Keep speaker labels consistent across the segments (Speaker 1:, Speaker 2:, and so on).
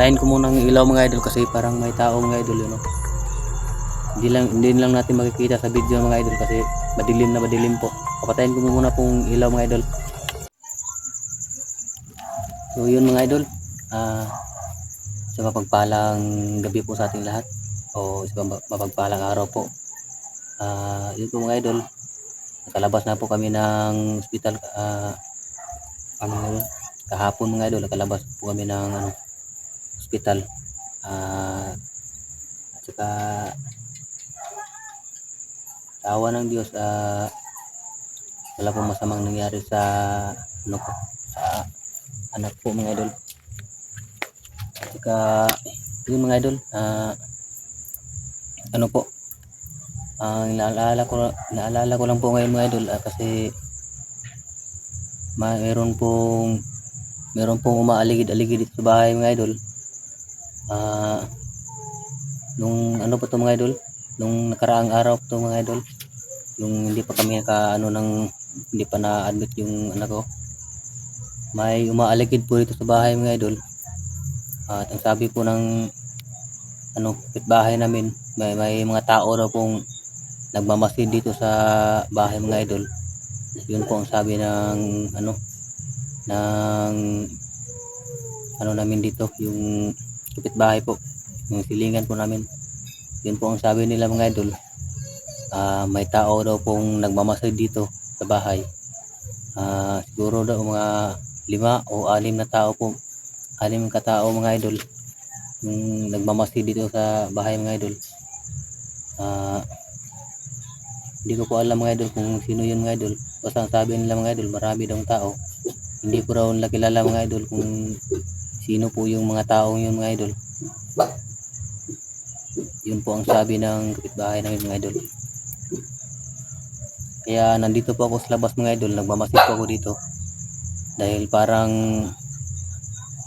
Speaker 1: Papatayin ko muna ng ilaw mga idol kasi parang may tao mga idol yun. Hindi lang natin makikita sa video mga idol kasi madilim po. Papatayin ko muna pong ilaw mga idol. So yun mga idol, sa mapagpalang gabi po sa ating lahat o sa mapagpalang araw po. Yun po mga idol, nakalabas na po kami ng hospital kahapon mga idol. Nakalabas po kami ng hospital at saka sa awa ng Diyos wala pong masamang nangyari sa sa anak po mga idol. At saka yun mga idol, naalala ko lang po ngayon mga idol kasi meron pong umaaligid-aligid dito sa bahay mga idol. Nung pa to mga idol, nung nakaraang araw to mga idol, yung hindi pa kami hindi pa na-admit yung anak ko, may umaaligid po dito sa bahay mga idol. At ang sabi po ng kapitbahay namin, may mga tao daw pong nagmamasid dito sa bahay mga idol. Yun po ang sabi ng namin dito, yung kapitbahay po, yung silingan po namin. Yun po ang sabi nila mga idol, may tao daw pong nagmamasid dito sa bahay. Siguro daw mga 5 o 6 na tao po, 6 katao mga idol, yung nagmamasid dito sa bahay mga idol. Hindi ko po alam mga idol kung sino yun mga idol. Basta ang sabi nila mga idol, marami daw tao. Hindi ko raw nakilala mga idol kung sino po yung mga tao yun mga idol. Yun po ang sabi ng kapitbahay namin mga idol. Kaya nandito po ako sa labas mga idol, nagmamasid po ako dito. Dahil parang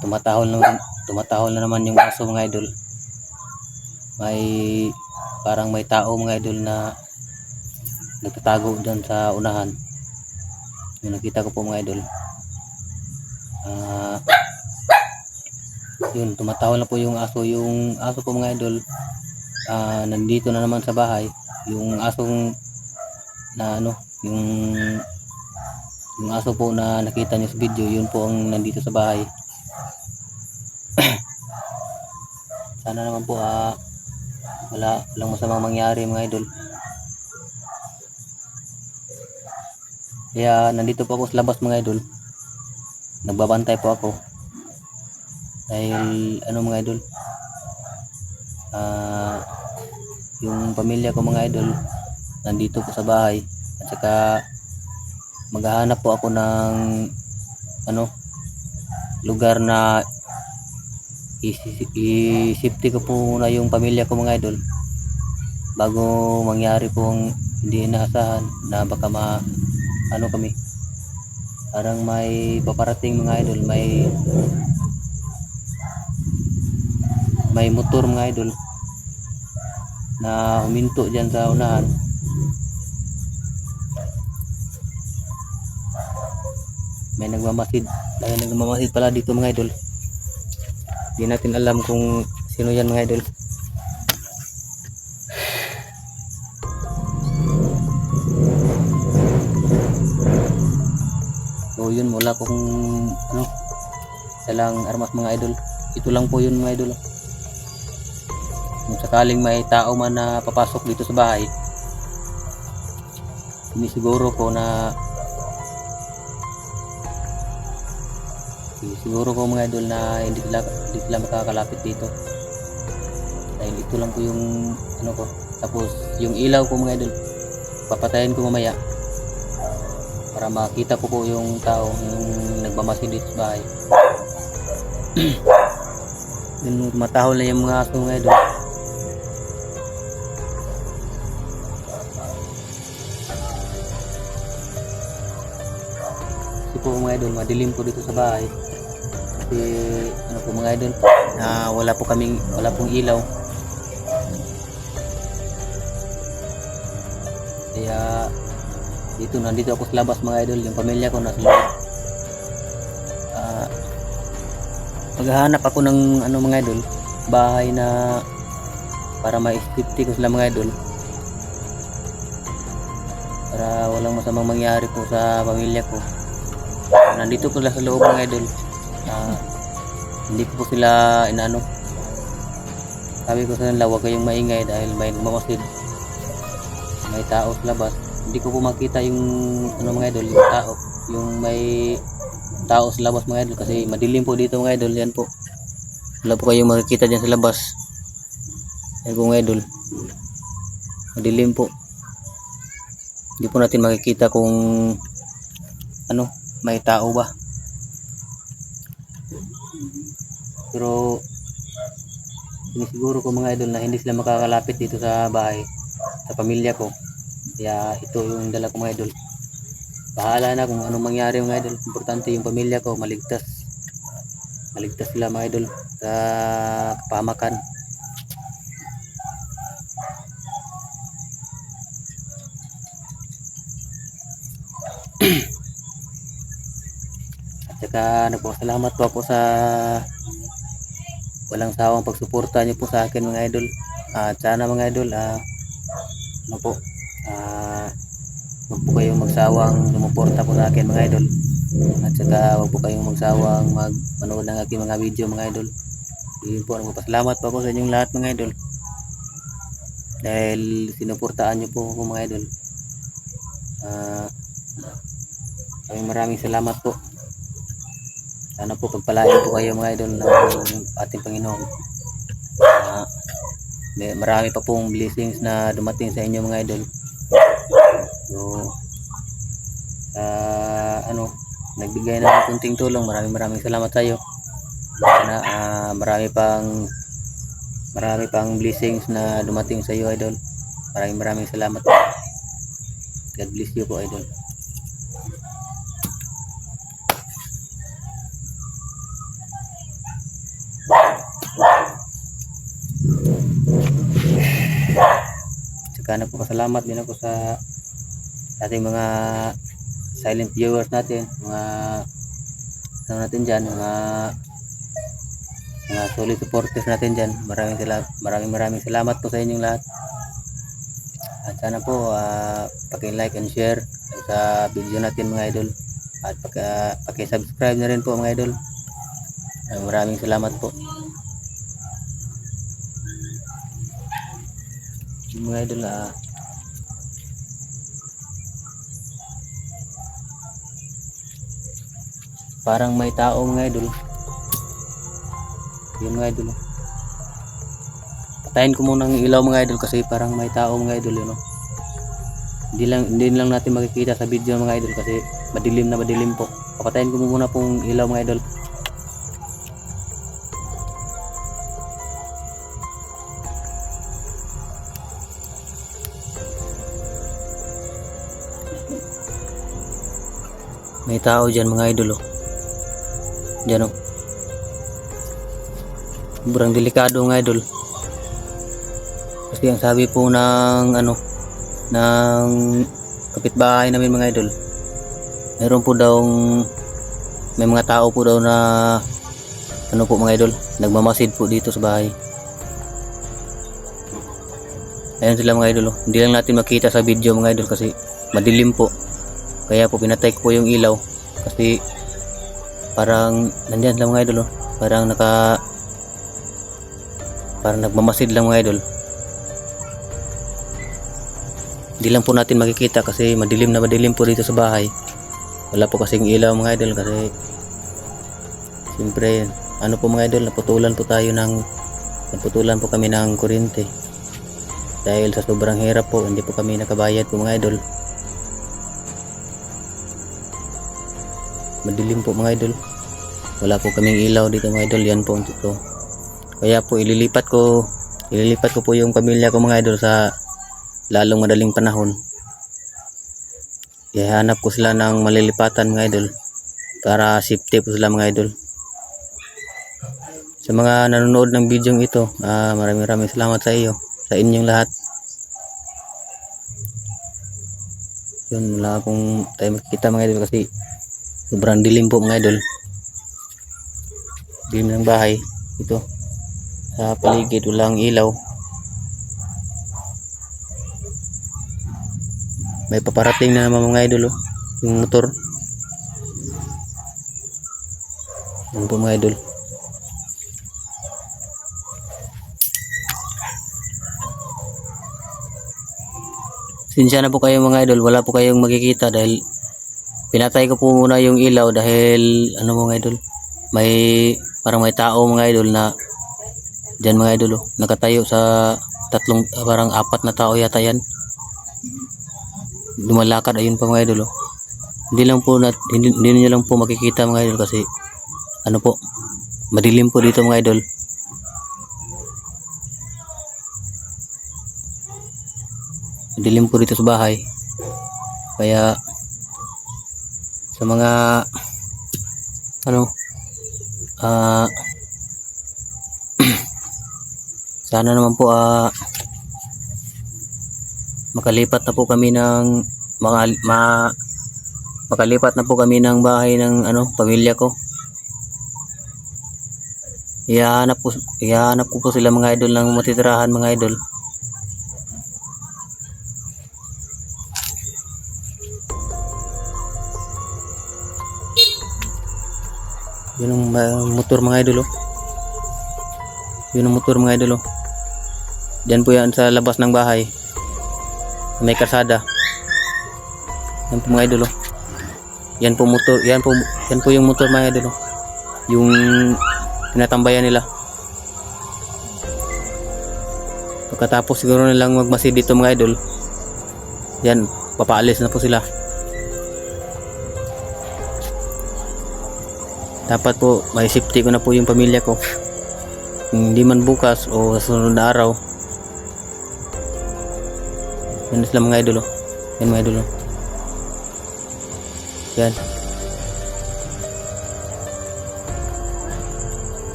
Speaker 1: tumatahol na naman yung aso mga idol. Parang may tao mga idol na nagtatago dyan sa unahan. Yung nakita ko po mga idol. Yun, tumatahol na po yung aso. Yung aso po mga idol, nandito na naman sa bahay. Yung asong yung aso po na nakita nyo sa video, yun po ang nandito sa bahay. Sana naman po walang masamang mangyari mga idol. Kaya nandito po ako sa labas mga idol, nagbabantay po ako dahil mga idol, yung pamilya ko mga idol nandito po sa bahay. At saka maghahanap po ako ng lugar na i-safety ko po muna yung pamilya ko mga idol bago mangyari pong hindi inaasahan na baka kami. Parang may paparating mga idol, may motor mga idol na huminto dyan sa unahan. May nagmamasid pala dito mga idol. Hindi natin alam kung sino yan mga idol. So yun, wala kung dalang armas mga idol. Ito lang po yun mga idol. Kung sakaling may tao man na papasok dito sa bahay, siguro ko mga idol na hindi sila makakalapit dito. Dahil ito lang po yung ko. Tapos yung ilaw ko mga idol, papatayin ko mamaya para makita ko po yung tao yung nagmamasid dito sa bahay. Yung matahol na yung mga aso mga idol. Kasi po mga idol, madilim po dito sa bahay. Kasi po mga idol, wala pong ilaw. Kaya nandito ako sa labas mga idol. Yung pamilya ko nasa loob. maghahanap ako ng ano mga idol, bahay na para ma-safety ko sila mga idol, para walang masamang mangyari po sa pamilya ko. Nandito ko lang sa loob mga idol. Hindi ko po sila inaano. Sabi ko sa kanila, huwag kayong maingay dahil may mamasid, may tao sa labas. Hindi ko po makita yung ano mga idol, yung tao, yung may tao sa labas mga idol, kasi madilim po dito mga idol. Yan po, wala po kayong makikita dyan sa labas. Yan po mga idol, madilim po. Hindi po natin makikita kung ano, may tao ba. Pero sinisiguro ko mga idol na hindi sila makakalapit dito sa bahay, sa pamilya ko. Kaya ito yung dala ko mga idol. Bahala na kung anong mangyari mga idol. Importante yung pamilya ko maligtas. Maligtas sila mga idol sa kapahamakan. At saka nagpapasalamat po ako sa walang sawang pagsuporta niyo po sa akin mga idol. At sana mga idol, ano po, huwag po kayong magsawang sumuporta po sa akin mga idol. At saka huwag po kayong magsawang manood ng aking mga video mga idol. Yun po, nagpapasalamat po ako sa inyong lahat mga idol, dahil sinuportaan niyo po ako mga idol. Maraming salamat po. Sana po pagpalain po kayo mga idol ng ating Panginoon. Marami pa pong blessings na dumating sa inyo mga idol. So, nagbigay na ng kunting tulong, maraming salamat sa iyo. Sana marami pang blessings na dumating sa iyo idol. Maraming salamat. God bless you po idol. Saka nagpapasalamat din ako sa ating mga silent viewers natin, mga ano natin dyan, mga solid supporters natin dyan. Maraming salamat po sa inyong lahat. At sana po paki-like and share sa video natin mga idol, at paki-subscribe na rin po mga idol. Maraming salamat po mga idol. Parang may tao mga idol. Yun mga idol. Patayin ko muna ng ilaw mga idol kasi parang may tao mga idol yun. Hindi lang natin makikita sa video mga idol kasi madilim po. Papatayin ko muna pong ilaw mga idol. May tao dyan mga idol dyan sobrang delikado mga idol, kasi ang sabi po ng ng kapitbahay namin mga idol, mayroon po daw may mga tao po daw na po mga idol, nagmamasid po dito sa bahay. Ayan sila mga idol. Hindi lang natin makita sa video mga idol kasi madilim po. Kaya po pinatay ko po yung ilaw kasi parang nandyan lang mga idol parang nagmamasid lang mga idol. Hindi lang po natin makikita kasi madilim po dito sa bahay. Wala po kasing ilaw mga idol kasi siyempre po mga idol, naputulan po kami ng kuryente dahil sa sobrang hirap po. Hindi po kami nakabayad po mga idol. Madilim po mga idol, wala po kaming ilaw dito mga idol. Yan po ito. Kaya po ililipat ko po yung pamilya ko mga idol sa lalong madaling panahon. Ihanap ko sila ng malilipatan mga idol para safety po sila mga idol. Sa mga nanonood ng video ito, maraming salamat sa inyong lahat. Yun, wala akong tayo makikita mga idol kasi sobrang dilim po mga idol. dilim ng bahay. Ito sa paligid walang ilaw. May paparating na naman mga idol, oh, yung motor. Yan po mga idol. Sinsya na po kayo mga idol, wala po kayong makikita dahil pinatay ko po muna yung ilaw dahil ano mga idol, may parang may tao mga idol na dyan mga idol, oh, nakatayo sa parang apat na tao yata yan. Lumalakad ayun pa mga idol, oh. Hindi niyo lang po makikita mga idol kasi ano po, madilim po dito mga idol. Madilim po dito sa bahay. Kaya sa mga ano sana naman po makalipat na po kami ng makalipat na po kami ng bahay ng ano pamilya ko. Ihahanap ko po sila mga idol ng matitirahan mga idol. Yun ang motor mga idol, oh. Yun ang motor mga idol, oh. Diyan po yan sa labas ng bahay. May kalsada. Yan po mga idol, oh. Yan po motor, yan po yung motor mga idol, oh. Yung tinatambayan nila. Pagkatapos siguro nilang magmasid dito mga idol, yan, papaalis na po sila. Dapat po may safety ko na po yung pamilya ko. Hindi man bukas o sunod na araw. Yan sila mga idol, oh. Yan mga idol, oh. Yan.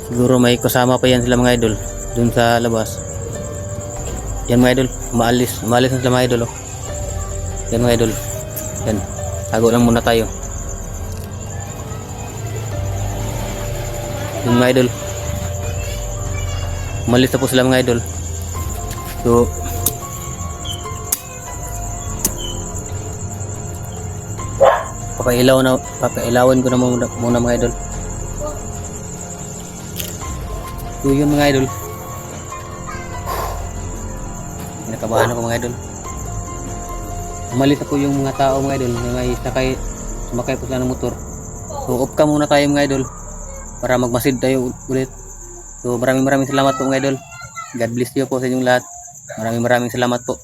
Speaker 1: Siguro may kasama pa yan sila mga idol dun sa labas. Yan mga idol, umaalis na sila mga idol, oh. Yan mga idol. Yan. Tago lang muna tayo. Yan mga idol. Umalis na po sila mga idol. So papailawan ko na muna mga idol. So yun mga idol, nakabahan ako mga idol. Umalis na po yung mga tao mga idol na may sumakay po sila ng motor. So off ka muna tayo mga idol para magmasid tayo ulit. So maraming salamat po mga idol. God bless you po sa inyong lahat. Maraming salamat po.